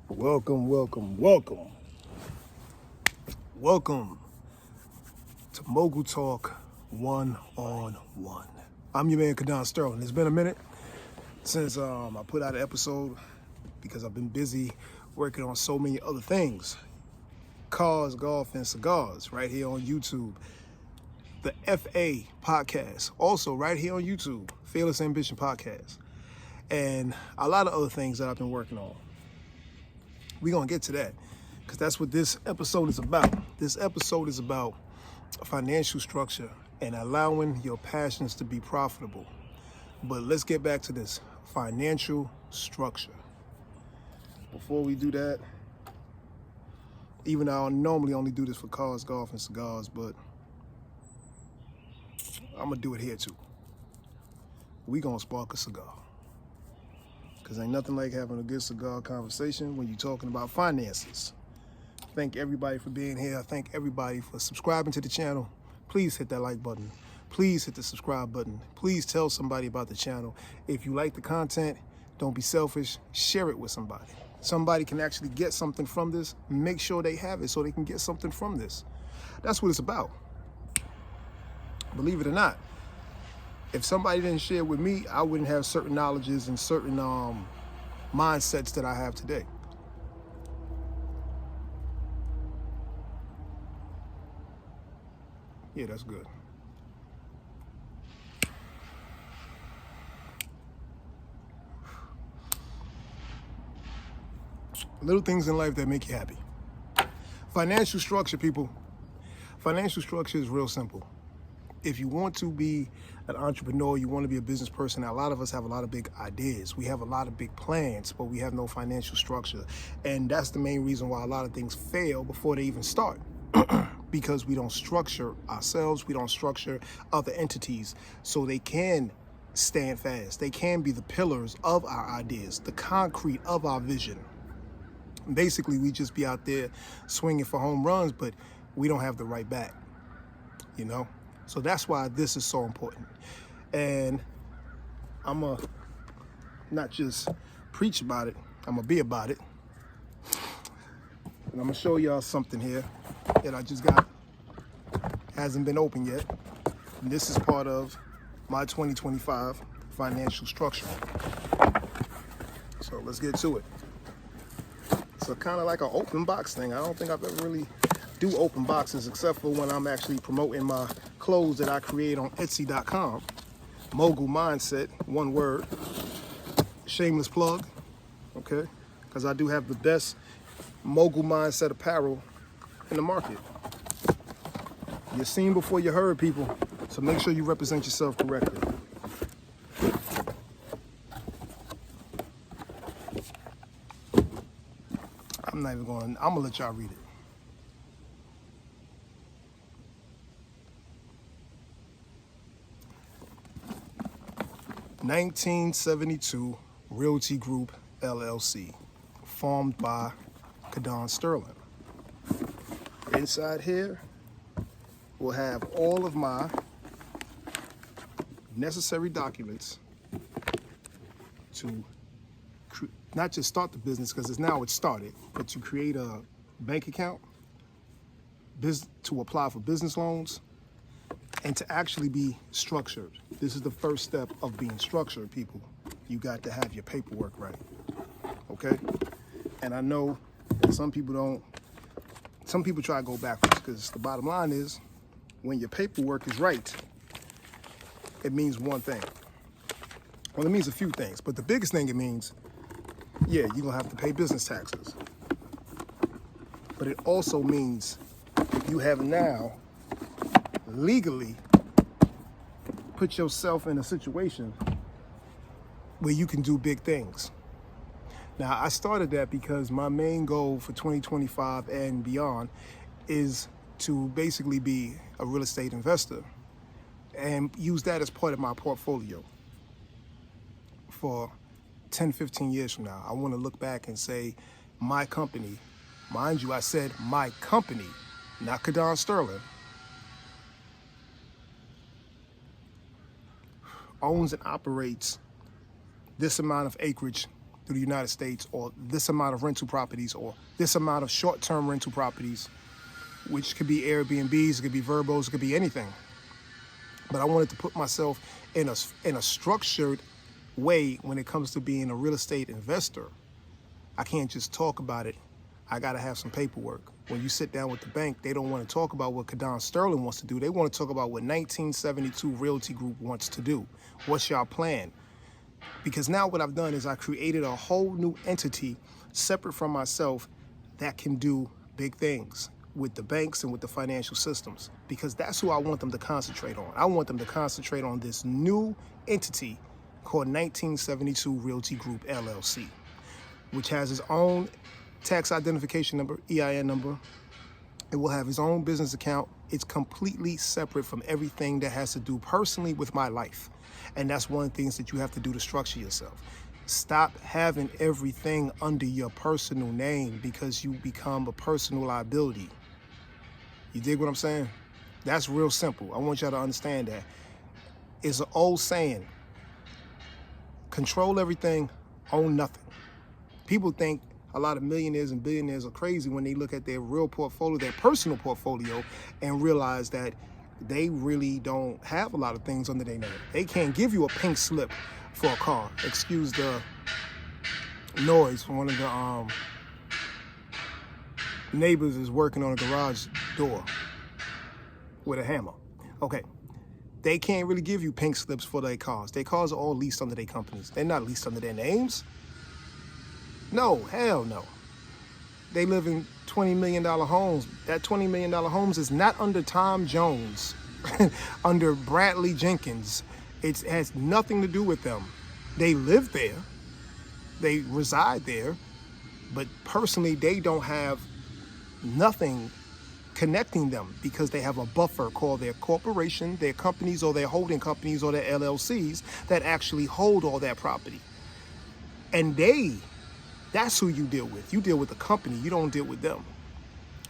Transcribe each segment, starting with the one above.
Welcome, welcome, welcome. Welcome to Mogul Talk One-on-One. I'm your man, Kadon Sterling. It's been a minute since I put out an episode because I've been busy working on so many other things. Cars, golf, and cigars right here on YouTube. The FA podcast, also right here on YouTube, Fearless Ambition Podcast. And a lot of other things that I've been working on. We're going to get to that because that's what this episode is about. This episode is about financial structure and allowing your passions to be profitable. But let's get back to this financial structure. Before we do that, even though I normally only do this for cars, golf, and cigars, but I'm going to do it here too. We going to spark a cigar. Because ain't nothing like having a good cigar conversation when you're talking about finances. Thank everybody for being here. Thank everybody for subscribing to the channel. Please hit that like button. Please hit the subscribe button. Please tell somebody about the channel. If you like the content, don't be selfish. Share it with somebody. Somebody can actually get something from this. Make sure they have it so they can get something from this. That's what it's about. Believe it or not. If somebody didn't share with me, I wouldn't have certain knowledges and certain mindsets that I have today. Yeah, that's good. Little things in life that make you happy. Financial structure, people. Financial structure is real simple. If you want to be an entrepreneur, you want to be a business person, a lot of us have a lot of big ideas. We have a lot of big plans, but we have no financial structure. And that's the main reason why a lot of things fail before they even start. Because we don't structure ourselves, we don't structure other entities so they can stand fast. They can be the pillars of our ideas, the concrete of our vision. Basically, we just be out there swinging for home runs, but we don't have the right bat, you know? So that's why this is so important. And I'm going to not just preach about it, I'm going to be about it. And I'm going to show y'all something here that I just got. Hasn't been open yet. And this is part of my 2025 financial structure. So let's get to it. So kind of like an open box thing. I don't think I've ever really do open boxes except for when I'm actually promoting my clothes that I create on Etsy.com. Mogul Mindset, one word. Shameless plug, okay? Because I do have the best Mogul Mindset apparel in the market. You're seen before you heard, people, so make sure you represent yourself correctly. I'm gonna let y'all read it. "1972 Realty Group, LLC, formed by Kadon Sterling. Inside here, we'll have all of my necessary documents to not just start the business, because it's started, but to create a bank account, to apply for business loans, and to actually be structured. This is the first step of being structured, people. You got to have your paperwork right, okay? And I know that some people try to go backwards, because the bottom line is, when your paperwork is right, it means one thing. Well, it means a few things, but the biggest thing it means, yeah, you're gonna have to pay business taxes. But it also means you have now legally put yourself in a situation where you can do big things. Now, I started that because my main goal for 2025 and beyond is to basically be a real estate investor and use that as part of my portfolio for 10, 15 years from now. I want to look back and say, my company, mind you, I said my company, not Kadon Sterling, owns and operates this amount of acreage through the United States, or this amount of rental properties, or this amount of short-term rental properties, which could be Airbnbs, it could be Verbos, it could be anything. But I wanted to put myself in a structured way when it comes to being a real estate investor. I can't just talk about it. I got to have some paperwork. When you sit down with the bank, they don't want to talk about what Kadon Sterling wants to do. They want to talk about what 1972 Realty Group wants to do. What's your plan? Because now what I've done is I created a whole new entity separate from myself that can do big things with the banks and with the financial systems, because that's who I want them to concentrate on. I want them to concentrate on this new entity called 1972 Realty Group LLC, which has its own tax identification number, EIN number. It will have its own business account. It's completely separate from everything that has to do personally with my life. And that's one of the things that you have to do to structure yourself. Stop having everything under your personal name, because you become a personal liability. You dig what I'm saying? That's real simple. I want y'all to understand that. It's an old saying: control everything, own nothing. People think a lot of millionaires and billionaires are crazy when they look at their real portfolio, their personal portfolio, and realize that they really don't have a lot of things under their name. They can't give you a pink slip for a car. Excuse the noise from one of the neighbors is working on a garage door with a hammer. Okay. They can't really give you pink slips for their cars. Their cars are all leased under their companies. They're not leased under their names. No, hell no. They live in $20 million homes. That $20 million homes is not under Tom Jones, under Bradley Jenkins. It has nothing to do with them. They live there. They reside there. But personally, they don't have nothing connecting them, because they have a buffer called their corporation, their companies, or their holding companies, or their LLCs that actually hold all that property. And that's who you deal with. You deal with the company. You don't deal with them.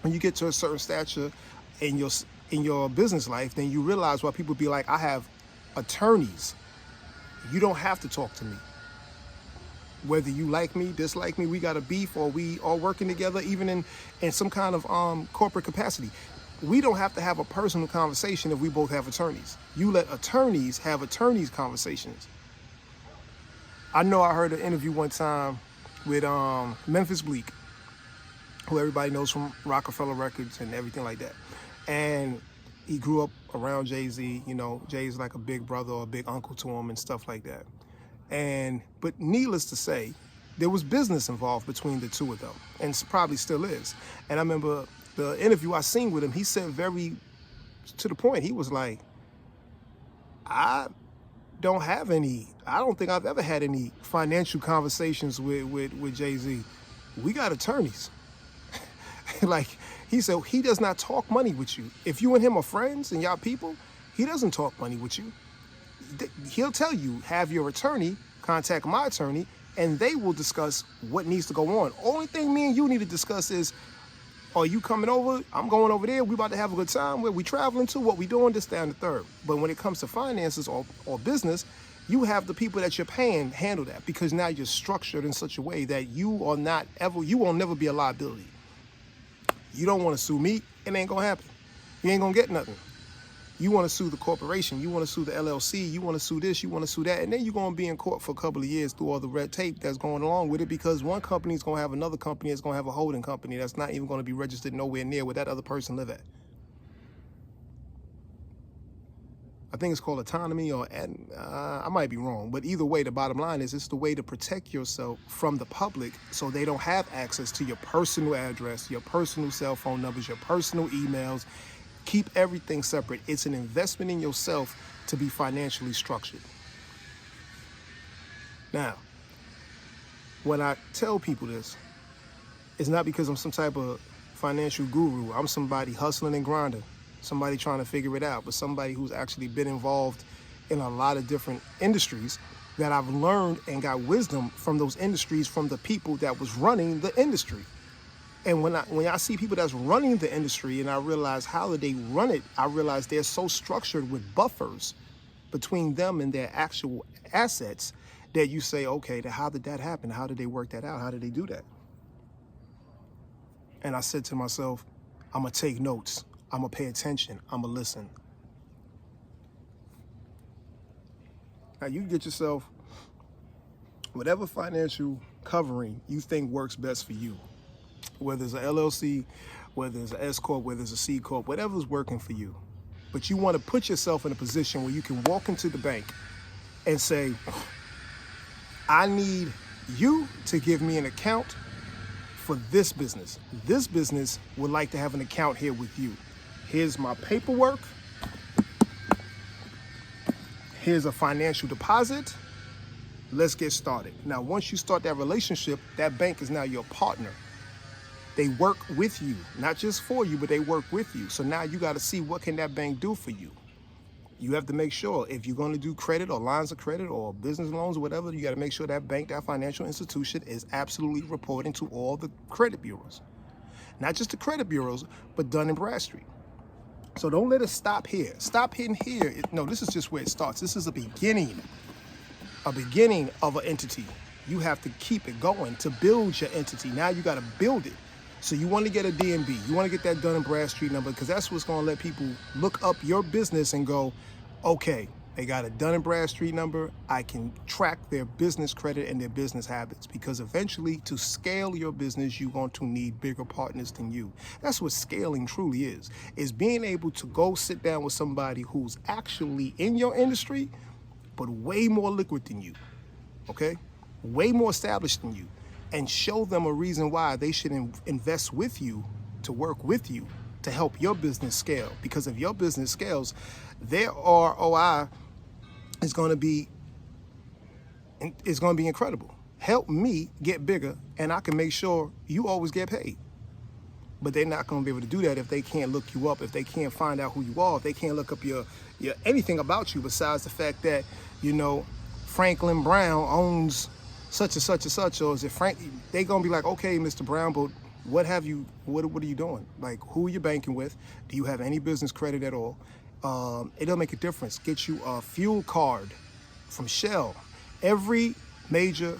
When you get to a certain stature in your business life, then you realize why people be like, I have attorneys. You don't have to talk to me. Whether you like me, dislike me, we got a beef, or we are working together, even in some kind of corporate capacity. We don't have to have a personal conversation if we both have attorneys. You let attorneys have attorneys conversations. I know I heard an interview one time with Memphis Bleek, who everybody knows from Rockefeller Records and everything like that. And he grew up around Jay-Z. You know, Jay's like a big brother or a big uncle to him and stuff like that. But needless to say, there was business involved between the two of them, and probably still is. And I remember the interview I seen with him, he said very to the point, he was like, I don't think I've ever had any financial conversations with Jay-Z. We got attorneys. Like, he said, he does not talk money with you. If you and him are friends and y'all people, he doesn't talk money with you. He'll tell you, have your attorney contact my attorney, and they will discuss what needs to go on. Only thing me and you need to discuss is, are you coming over? I'm going over there. We about to have a good time. Where we traveling to? What we doing? This, that, and the third. But when it comes to finances or business, you have the people that you're paying handle that, because now you're structured in such a way that you will never be a liability. You don't want to sue me, it ain't gonna happen. You ain't gonna get nothing. You want to sue the corporation, you want to sue the LLC, you want to sue this, you want to sue that, and then you're going to be in court for a couple of years through all the red tape that's going along with it, because one company is going to have another company that's going to have a holding company that's not even going to be registered nowhere near where that other person live at. I think it's called autonomy, or I might be wrong, but either way, the bottom line is it's the way to protect yourself from the public so they don't have access to your personal address, your personal cell phone numbers, your personal emails. Keep everything separate. It's an investment in yourself to be financially structured. Now, when I tell people this, it's not because I'm some type of financial guru. I'm somebody hustling and grinding, somebody trying to figure it out, but somebody who's actually been involved in a lot of different industries that I've learned and got wisdom from those industries, from the people that was running the industry. And when I see people that's running the industry and I realize how they run it, I realize they're so structured with buffers between them and their actual assets that you say, okay, how did that happen? How did they work that out? How did they do that? And I said to myself, I'm going to take notes. I'm going to pay attention. I'm going to listen. Now, you get yourself whatever financial covering you think works best for you, whether it's an LLC, whether it's an S Corp, whether it's a C Corp, whatever's working for you. But you want to put yourself in a position where you can walk into the bank and say, I need you to give me an account for this business. This business would like to have an account here with you. Here's my paperwork. Here's a financial deposit. Let's get started. Now, once you start that relationship, that bank is now your partner. They work with you, not just for you, but they work with you. So now you got to see what can that bank do for you. You have to make sure if you're going to do credit or lines of credit or business loans or whatever, you got to make sure that bank, that financial institution is absolutely reporting to all the credit bureaus. Not just the credit bureaus, but Dun & Bradstreet. So don't let it stop here. Stop hitting here. No, this is just where it starts. This is a beginning of an entity. You have to keep it going to build your entity. Now you got to build it. So you want to get a DNB. You want to get that Dun & Bradstreet number because that's what's going to let people look up your business and go, okay, they got a Dun & Bradstreet number. I can track their business credit and their business habits because eventually to scale your business, you're going to need bigger partners than you. That's what scaling truly is being able to go sit down with somebody who's actually in your industry, but way more liquid than you, okay? Way more established than you, and show them a reason why they should invest with you, to work with you, to help your business scale. Because if your business scales, their ROI is going to be incredible. Help me get bigger, and I can make sure you always get paid. But they're not going to be able to do that if they can't look you up, if they can't find out who you are, if they can't look up your anything about you besides the fact that, you know, Franklin Brown owns such and such and such, or is it Frank? They gonna be like, okay, Mr. Brown, but what are you doing? Like, who are you banking with? Do you have any business credit at all? It'll make a difference. Get you a fuel card from Shell. Every major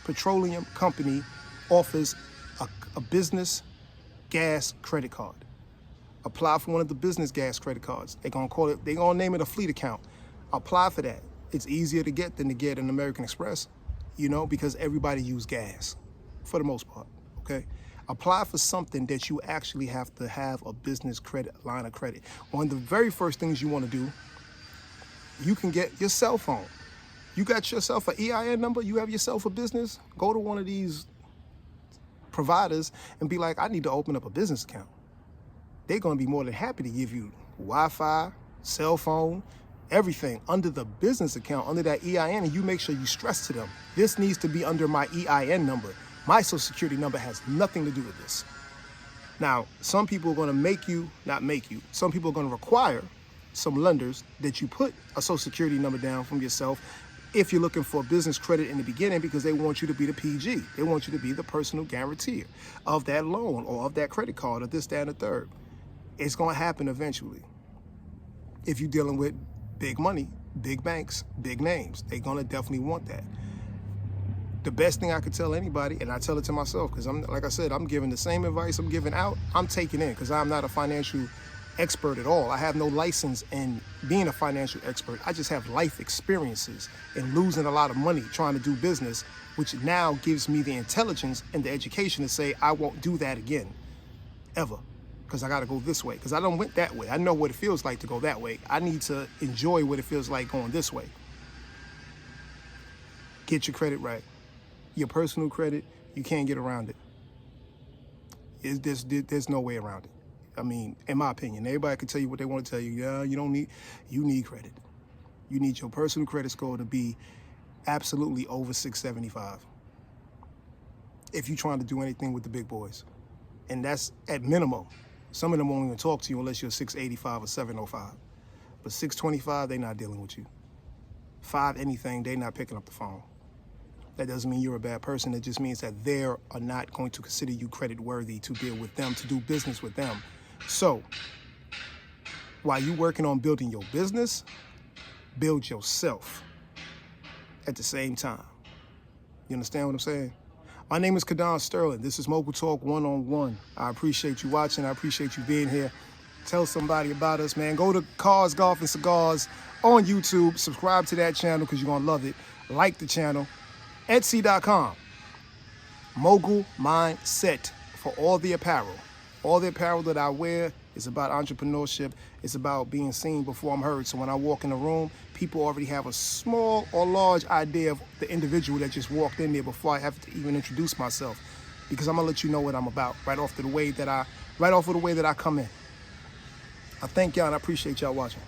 petroleum company offers a business gas credit card. Apply for one of the business gas credit cards. They're gonna name it a fleet account. Apply for that. It's easier to get than to get an American Express, you know, because everybody use gas for the most part, okay? Apply for something that you actually have to have a business credit, line of credit. One of the very first things you wanna do, you can get your cell phone. You got yourself an EIN number, you have yourself a business, go to one of these providers and be like, I need to open up a business account. They're gonna be more than happy to give you Wi-Fi, cell phone, everything under the business account, under that EIN, and you make sure you stress to them, this needs to be under my EIN number. My social security number has nothing to do with this. Now, some people are gonna some people are gonna require some lenders that you put a social security number down from yourself if you're looking for business credit in the beginning, because they want you to be the PG. They want you to be the personal guarantor of that loan or of that credit card or this, that, and the third. It's gonna happen eventually. If you're dealing with big money, big banks, big names, they're gonna definitely want that. The best thing I could tell anybody, and I tell it to myself, because like I said, I'm giving the same advice I'm giving out, I'm taking in, because I'm not a financial expert at all. I have no license in being a financial expert. I just have life experiences in losing a lot of money trying to do business, which now gives me the intelligence and the education to say, I won't do that again, ever. Because I got to go this way, because I don't went that way. I know what it feels like to go that way. I need to enjoy what it feels like going this way. Get your credit right. Your personal credit, you can't get around it. There's no way around it. I mean, in my opinion, everybody can tell you what they want to tell you. Yeah, you need credit. You need your personal credit score to be absolutely over 675 if you're trying to do anything with the big boys. And that's at minimum. Some of them won't even talk to you unless you're 685 or 705. But 625, they're not dealing with you. 5 anything, they're not picking up the phone. That doesn't mean you're a bad person. It just means that they are not going to consider you credit worthy to deal with them, to do business with them. So, while you're working on building your business, build yourself at the same time. You understand what I'm saying? My name is Kadon Sterling. This is Mogul Talk One-on-One. I appreciate you watching. I appreciate you being here. Tell somebody about us, man. Go to Cars, Golf, and Cigars on YouTube. Subscribe to that channel because you're going to love it. Like the channel. Etsy.com. Mogul Mindset for all the apparel. All the apparel that I wear is about entrepreneurship. It's about being seen before I'm heard. So when I walk in the room, people already have a small or large idea of the individual that just walked in there before I have to even introduce myself. Because I'm gonna let you know what I'm about right off of the way that I come in. I thank y'all and I appreciate y'all watching.